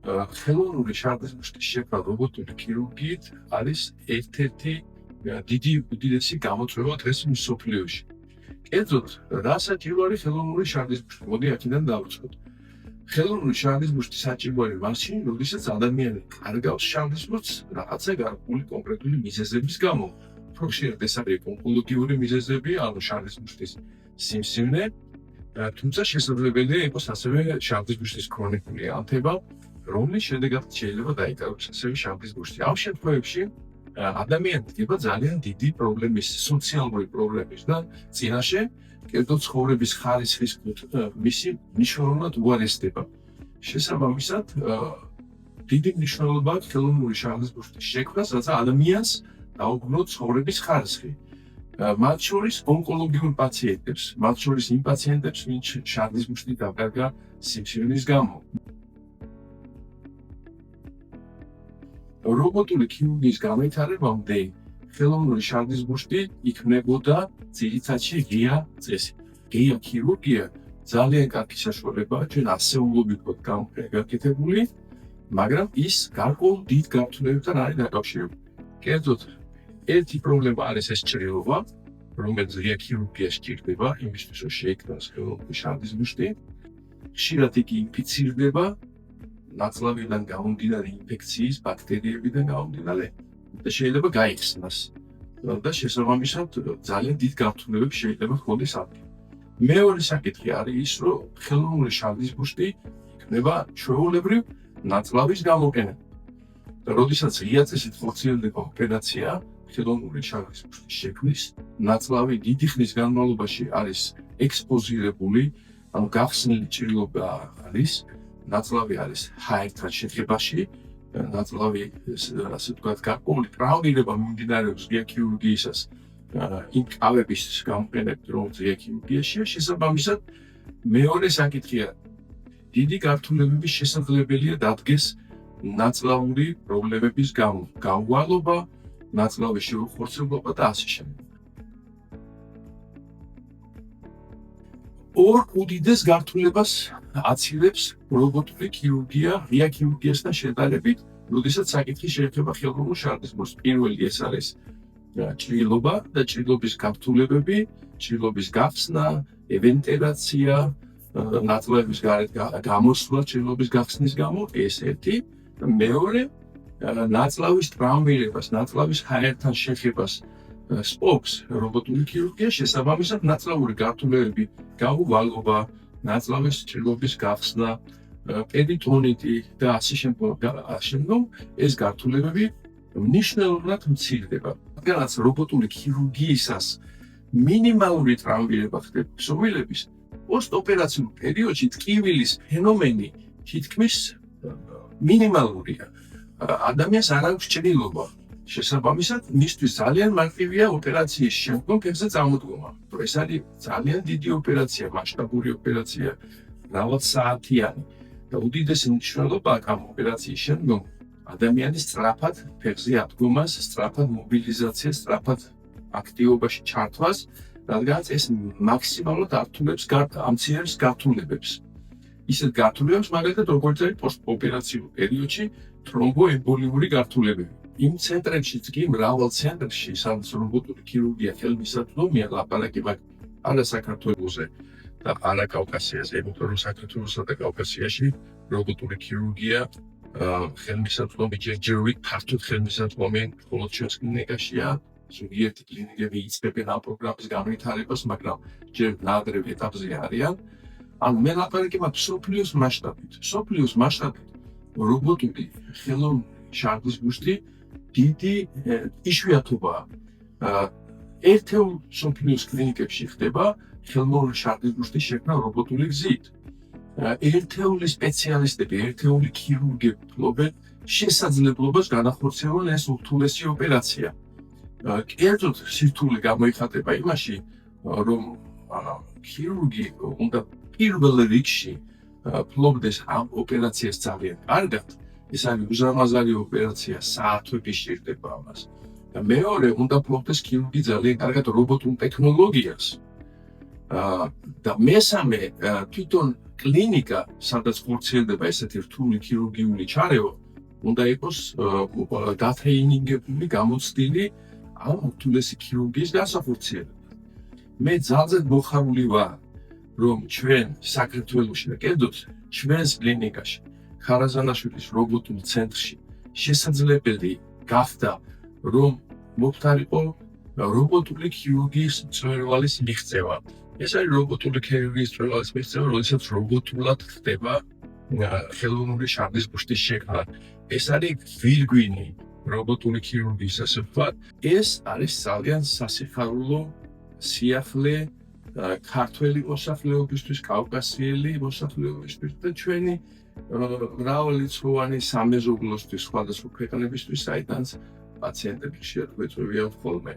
ხელოვნური შარდის მუშტის შექმნა რობოტული ქირურგიით არის ერთ-ერთი უდიდესი გამოწვევა დღეს მსოფლიოში. კერძოდ, რა საჭირო არის ხელოვნური შარდის მუშტი? მოდი აქედან დავიწყოთ. ხელოვნური შარდის მუშტი საჭირო არის მაშინ, როდესაც ადამიანი კარგავს შარდის მუშტს რაღაცა გარკვეული კონკრეტული მიზეზების გამო. ხშირად ეს არის ონკოლოგიური მიზეზები, ანუ შარდის მუშტის სიმსივნე, თუმცა შესაძლებელია იყოს ასევე შარდის მუშტის ქრონიკული ანთება, რომლის შედეგად შეიძლება დაიკარგოს ასევე შარდის მუშტი. ამ შემთხვევებში ადამიანი დგება ძალიან დიდი პრობლემის, სოციალური პრობლემის და წინაშე კერძოდ ცხოვრების ხარისხის მისი მნიშვნელოვნად უარესდება. შესაბამისად, დიდი მნიშვნელობა აქვს ხელოვნური შარდის მუშტის შექმნას, რათა ადამიანს დაუბრუნოს ცხოვრების ხარისხი. მათ შორის ონკოლოგიურ პაციენტებს, მათ შორის იმ პაციენტებს, ვინც შარდის მუშტი დაკარგა სიმსივნის გამო. რობოტული ქირურგიის განვითარებამდე ხელოვნური შარდის მუშტი იქმნებოდა ძირითადში ღია წესით. ღია ქირურგია ძალიან კარგი საშუალებაა ჩვენ ასეულობით გაკეთებული, მაგრამ ის გარკვეულ დიდ გართულებებთან არის დაკავშირებული. კერძოდ, ერთი პრობლემა არის ეს ჭრილობა, რომელიც ღია ქირურგია სჭირდება იმისთვის, რომ შეიქმნას ხელოვნური შარდის მუშტი. ხშირად იგი ინფიცირდება ნაწლავიდან გამომდინარე ინფექციის, ბაქტერიებიდან გამომდინარე და შეიძლება გაიხსნას. და შესაბამისად ძალიან დიდ გართულებებს შეიძლება ჰქონდეს ადგილი. მეორე საკითხი არის ის, რომ ხელოვნური შარდის მუშტი იქნება ჩვეულებრივ ნაწლავის გამოყენება. და როდესაც ღია წესით ხორციელდება ოპერაცია ხელოვნური შარდის მუშტის შექმნის, ნაწლავი დიდი ხნის განმავლობაში არის ექსპოზირებული, ანუ გახსნილი ჭრილობა არის, ნაწლავი არის ჰაერთან შეხებაში, ნაწლავი ასე ვთქვათ, გარკვეული ტრავმირება მიმდინარეობს ღია ქირურგიისას, იმ კავების გამოყენებით, რომელიც ღია ქირურგიაშია, შესაბამისად, მეორე საკითხია, დიდი გართულებების შესაძლებელია დადგეს ნაწლავური პრობლემების გამო, გაუვალობა, ნაწლავის შეუხორციელობა და ასე შემდეგ. ორ უდიდეს გართულებას აცილებს რობოტული ქირურგია ღია ქირურგიასთან შედარებით, როდესაც საკითხი შეეხება ხელოვნურ შარდის მუშტს. პირველი ეს არის ჭრილობა და ჭრილობის გართულებები, ჭრილობის გახსნა, ევენტელაცია, ნაწლავების გარეთ გამოსვლა ჭრილობის გახსნის გამო, ეს ერთი. მეორე, ნაწლავის ტრავმირებას, ნაწლავის ჰაერთან შეხებას სპობს რობოტული ქირურგია, შესაბამისად ნაწლავური გართულებები, გაუვალობა, ნაწლავის ჭრილობის გახსნა, პერიტონიტი და ასე შემდგომ ეს გართულებები მნიშვნელოვნად მცირდება. რადგანაც რობოტული ქირურგიისას მინიმალური ტრავმირება ხდება ქსოვილების, პოსტოპერაციულ პერიოდში ტკივილის ფენომენი თითქმის მინიმალურია. ადამიანს არ აქვს ჭრილობა. შესაბამისად, მისთვის ძალიან მარტივია ოპერაციის შემდგომ ფეხზე წამოდგომა. ეს არის ძალიან დიდი ოპერაცია, მასშტაბური ოპერაცია, მრავალ საათიანი და უდიდესი მნიშვნელობა აქვს ამ ოპერაციის შემდგომ ადამიანის სწრაფად ფეხზე ადგომას, სწრაფად მობილიზაციას, სწრაფად აქტივობაში ჩართვას, რადგანაც ეს მაქსიმალურად ართულებს ამცირებს გართულებებს. ისეთ გართულებებს, მაგალითად, როგორც არის პოსტოპერაციულ პერიოდში თრომბოემბოლიური გართულებები. იმ ცენტრებშიც კი მრავალ ცენტრში, სადაც რობოტული ქირურგია ხელმისაწვდომია, ლაპარაკი არა საქართველოზე და არა კავკასიაზე, იმიტომ რომ საქართველოსა და კავკასიაში რობოტული ქირურგია ხელმისაწვდომი ჯერჯერობით ფართოდ ხელმისაწვდომი მხოლოდ ჩვენს კლინიკაშია. ზოგიერთი კლინიკები იწყებენ ამ პროგრამის განვითარებას, მაგრამ ჯერ ნაადრევ ეტაპზე არიან. ანუ მე ლაპარაკი მაქვს მსოფლიოს მასშტაბით. მსოფლიოს მასშტაბით რობოტული ხელოვნური შარდის მუშტი დიდი იშვიათობაა. ერთეულ მსოფლიოს კლინიკებში ხდება ხელოვნური შარდის მუშტის შექმნა რობოტული გზით. ერთეული სპეციალისტები, ერთეული ქირურგები ფლობენ შესაძლებლობას განახორციელონ ეს ურთულესი ოპერაცია. კერძოდ სირთულე გამოიხატება იმაში, რომ ქირურგი უნდა პირველ რიგში ფლობდეს ამ ოპერაციას ძალიან კარგად. ეს არის უზარმაზარი ოპერაცია, საათები სჭირდება ამას. და მეორე, უნდა ფლობდეს ქირურგი ძალიან კარგად რობოტულ ტექნოლოგიას. და მესამე, თვითონ კლინიკა, სადაც ხორციელდება ესეთი რთული ქირურგიული ჩარევა, უნდა იყოს გატრეინინგებული, გამოცდილი ამ ურთულესი ქირურგიის განსახორციელებლად. მე ძალზედ მოხარული ვარ, რომ ჩვენ საქართველოში და კერძოდ ჩვენს კლინიკაში, ხარაზანაშვილის რობოტულ ცენტრში შესაძლებელი გახდა, რომ მოხდარიყო რობოტული ქირურგიის მწვერვალის მიღწევა. ეს არის რობოტული ქირურგიის მწვერვალის მიღწევა, როდესაც რობოტულად ხდება ხელოვნური შარდის ბუშტის შექმნა. ეს არის ვირგვინი რობოტული ქირურგიის ასე ვთქვათ. ეს არის ძალიან სასიხარულო სიახლე ქართველი მოსახლეობისთვის, კავკასიელი მოსახლეობისთვის და ჩვენი მრავალრიცხოვანი სამეზობლოსთვის, სხვადასხვა ქვეყნებისთვის, საიდანაც პაციენტები ხშირად გვეწვევიან ხოლმე.